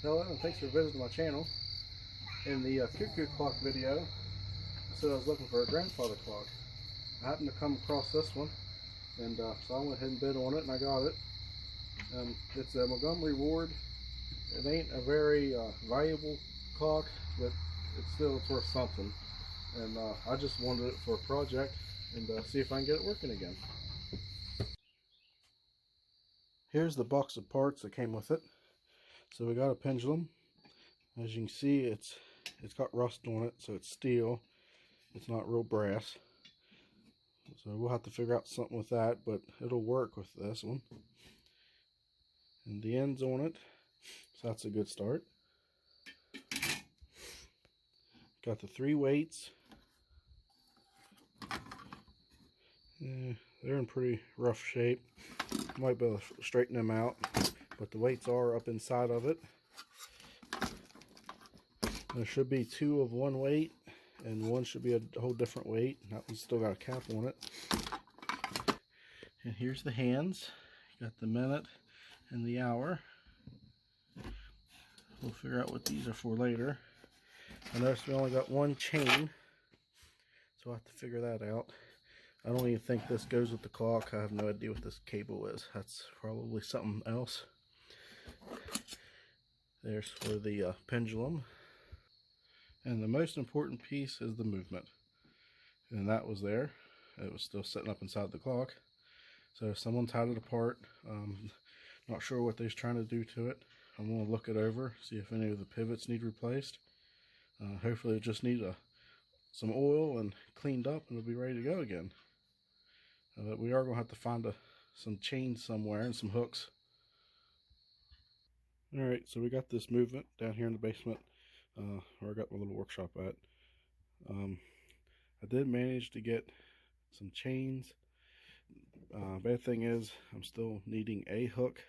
Hello and thanks for visiting my channel. In the cuckoo clock video, I said I was looking for a grandfather clock. I happened to come across this one, and so I went ahead and bid on it, and I got it. It's a Montgomery Ward. It ain't a very valuable clock, but it's worth something. And I just wanted it for a project and see if I can get it working again. Here's the box of parts that came with it. So we got a pendulum. As you can see, it's got rust on it, so it's steel. It's not real brass. So we'll have to figure out something with that, but it'll work with this one. And the ends on it, so that's a good start. Got the 3 weights. They're in pretty rough shape. Might be able to straighten them out, but the weights are up inside of it. There should be 2 of one weight, and 1 should be a whole different weight. That one's still got a cap on it. And here's the hands. You got the minute and the hour. We'll figure out what these are for later. I noticed we only got 1 chain, so I'll have to figure that out. I don't even think this goes with the clock. I have no idea what this cable is. That's probably something else. There's for the pendulum. And the most important piece is the movement. And that was there. It was still sitting up inside the clock. So someone tied it apart. Not sure what they're trying to do to it. I'm going to look it over, see if any of the pivots need replaced. Hopefully it just needs some oil and cleaned up, and it'll be ready to go again. But we are going to have to find some chains somewhere and some hooks. Alright, so we got this movement down here in the basement, where I got my little workshop at. I did manage to get some chains. Bad thing is, I'm still needing a hook,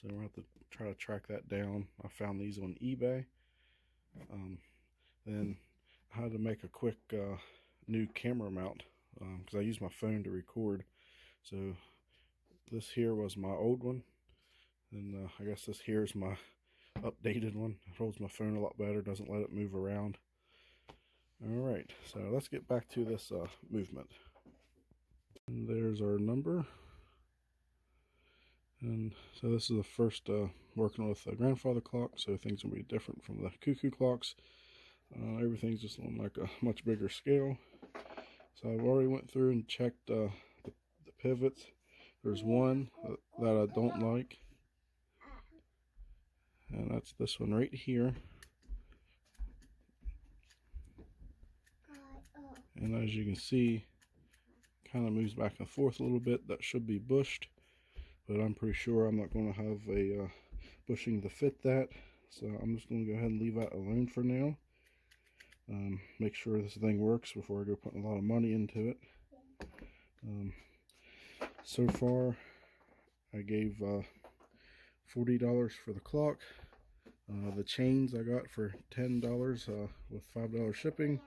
so we'll have to try to track that down. I found these on eBay. Then I had to make a quick new camera mount, because I use my phone to record. So this here was my old one, and I guess this here is my updated one. It holds my phone a lot better, doesn't let it move around. Alright, so let's get back to this movement. And there's our number. And so this is the first working with a grandfather clock, so things will be different from the cuckoo clocks. Everything's just on like a much bigger scale. So I've already went through and checked the pivots. There's one that I don't like, and that's this one right here. And as you can see, kind of moves back and forth a little bit. That should be bushed, but I'm pretty sure I'm not going to have a bushing to fit that, so I'm just going to go ahead and leave that alone for now. Make sure this thing works before I go putting a lot of money into it. So far I gave $40 for the clock. The chains I got for $10 with $5 shipping,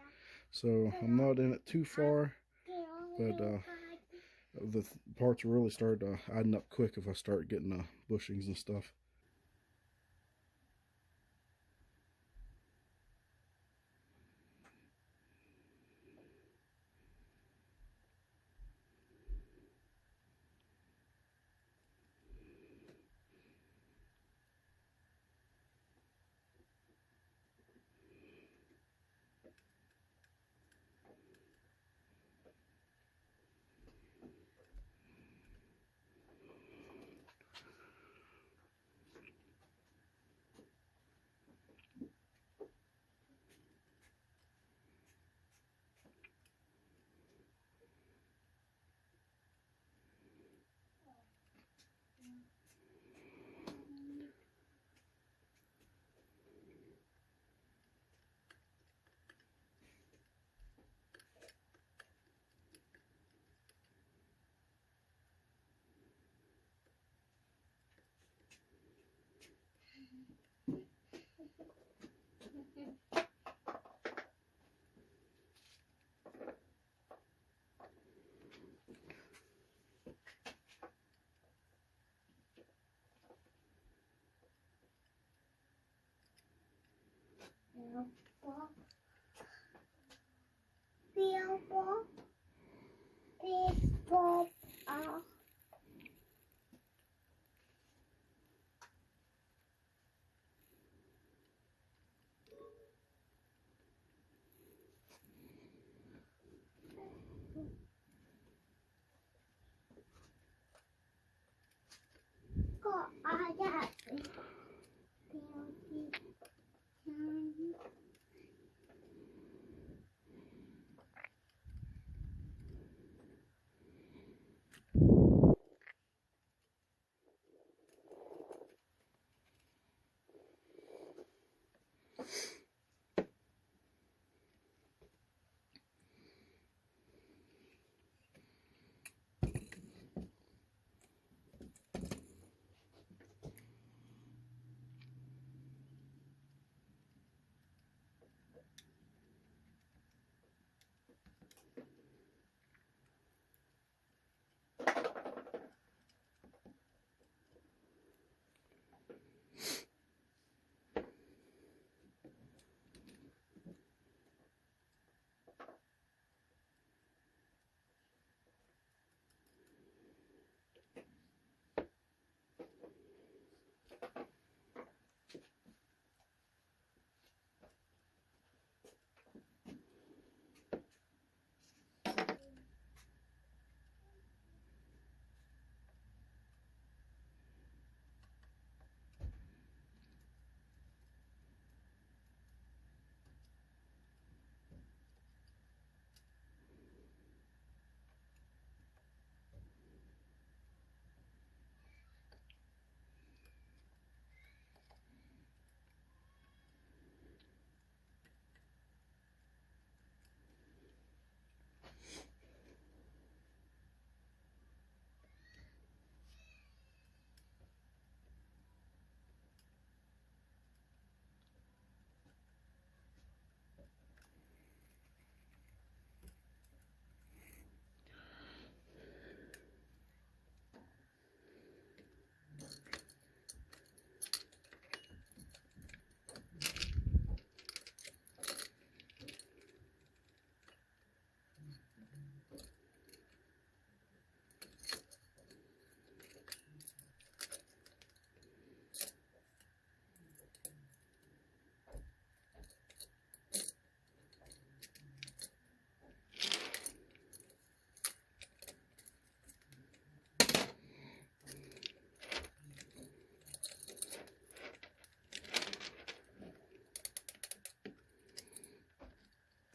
so I'm not in it too far, but the parts really start adding up quick if I start getting bushings and stuff.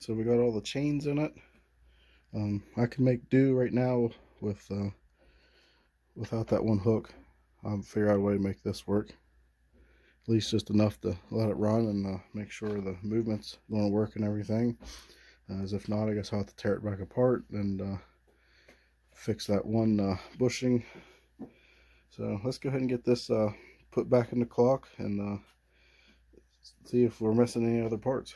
So we got all the chains in it. I can make do right now with without that one hook. I'll figure out a way to make this work. At least just enough to let it run and make sure the movement's going to work and everything. As if not, I guess I'll have to tear it back apart and fix that one bushing. So let's go ahead and get this put back in the clock and see if we're missing any other parts.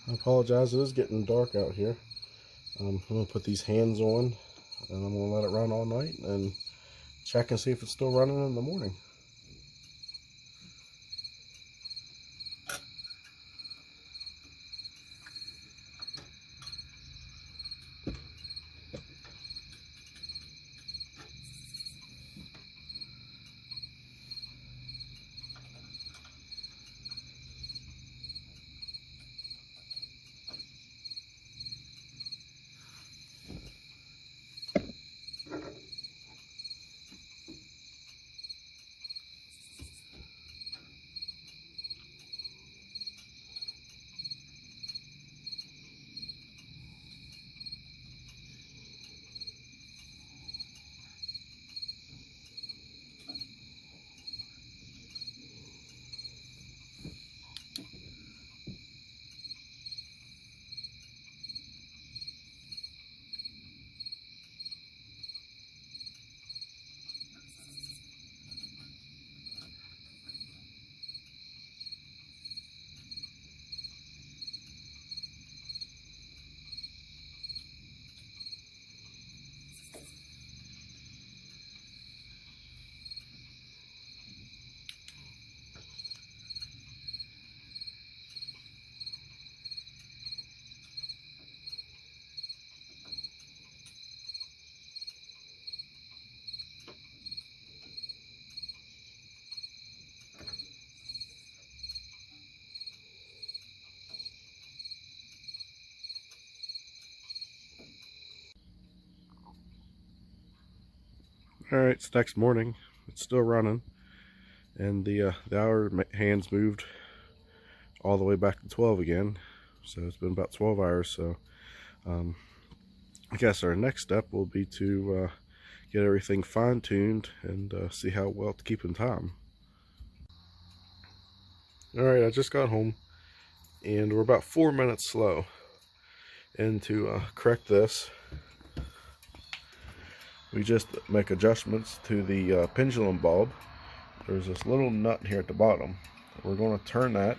I apologize, it is getting dark out here. I'm going to put these hands on and I'm going to let it run all night and check and see if it's still running in the morning. Alright, it's next morning. It's still running. And the hour hands moved all the way back to 12 again. So it's been about 12 hours. So I guess our next step will be to get everything fine-tuned and see how well it's keeping time. Alright, I just got home and we're about 4 minutes slow. And to correct this, we just make adjustments to the pendulum bulb. There's this little nut here at the bottom. We're going to turn that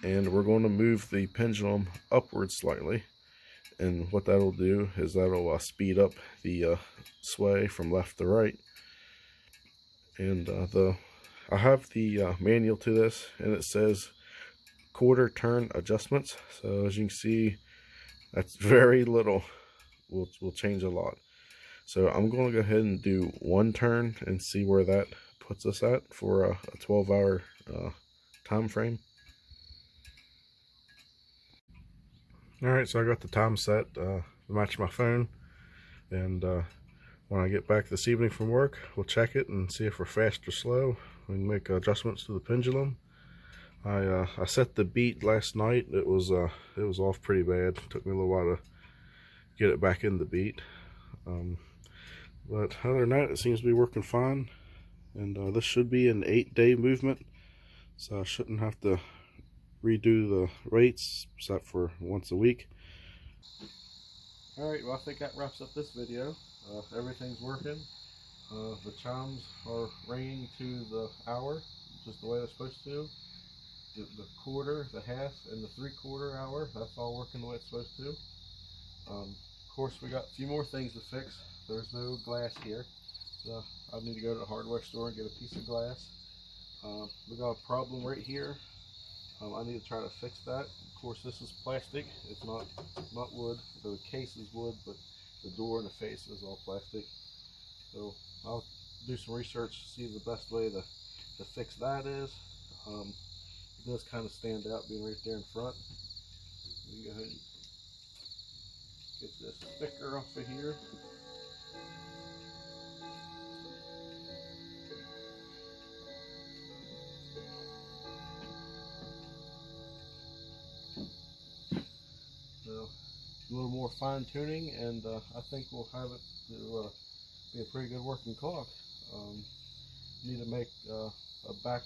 and we're going to move the pendulum upwards slightly. And what that'll do is that'll speed up the sway from left to right. And I have the manual to this, and it says quarter turn adjustments. So as you can see, that's very little. Will change a lot. So I'm going to go ahead and do one turn and see where that puts us at for a 12-hour time frame. Alright, so I got the time set to match my phone, and when I get back this evening from work, we'll check it and see if we're fast or slow. We can make adjustments to the pendulum. I set the beat last night. It was off pretty bad. It took me a little while to get it back in the beat. But other than that, it seems to be working fine. And this should be an 8-day movement, so I shouldn't have to redo the rates except for once a week. Alright, well, I think that wraps up this video. Everything's working. The chimes are ringing to the hour, just the way they're supposed to. The quarter, the half, and the 3/4 hour, that's all working the way it's supposed to. Of course, we got a few more things to fix. There's no glass here, so I need to go to the hardware store and get a piece of glass. We got a problem right here. I need to try to fix that. Of course, this is plastic. It's not wood. The case is wood, but the door and the face is all plastic. So I'll do some research to see the best way to fix that is. It does kind of stand out being right there in front. Let me go ahead and get this sticker off of here. So a little more fine tuning, and I think we'll have it to be a pretty good working clock. Need to make a back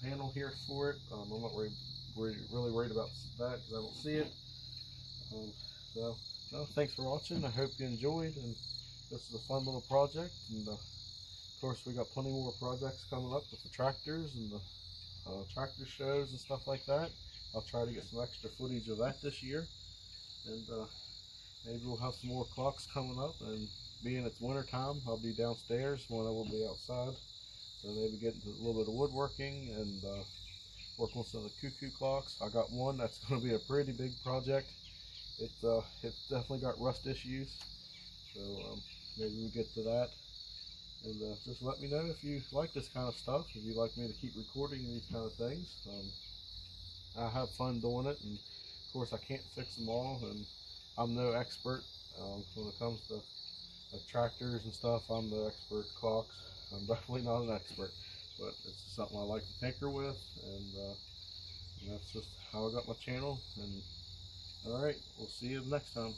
panel here for it. I'm not really worried about that because I don't see it. So thanks for watching. I hope you enjoyed, and this is a fun little project. And of course, we got plenty more projects coming up with the tractors and the tractor shows and stuff like that. I'll try to get some extra footage of that this year, and maybe we'll have some more clocks coming up. And being it's winter time, I'll be downstairs when I will be outside. So maybe get into a little bit of woodworking and working with some of the cuckoo clocks. I got one that's going to be a pretty big project. It's definitely got rust issues, so maybe we'll get to that. And just let me know if you like this kind of stuff, if you'd like me to keep recording these kind of things. I have fun doing it, and of course I can't fix them all, and I'm no expert when it comes to tractors and stuff. I'm the expert. Clocks, I'm definitely not an expert, but it's just something I like to tinker with, and that's just how I got my channel. And alright, we'll see you next time.